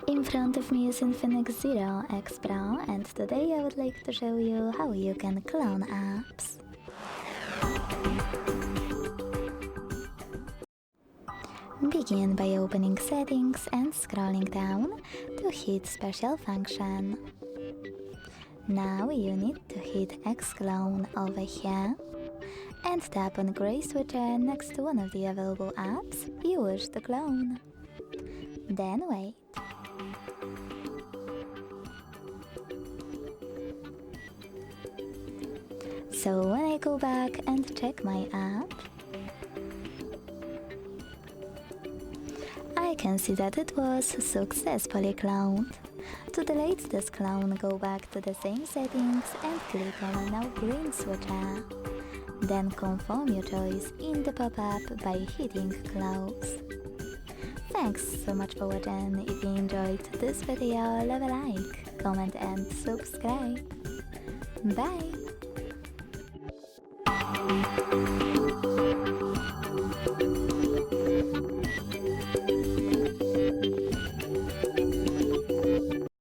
In front of me is INFINIX Zero X Pro, and today I would like to show you how you can clone apps. Begin by opening Settings and scrolling down to hit Special Function. Now you need to hit Xclone over here and tap on gray switcher next to one of the available apps you wish to clone. Then wait. So when I go back and check my app, I can see that it was successfully cloned. To delete this clone, go back to the same settings and click on Now Green switcher. Then confirm your choice in the pop-up by hitting Close. Thanks so much for watching. If you enjoyed this video, leave a like, comment and subscribe. Bye!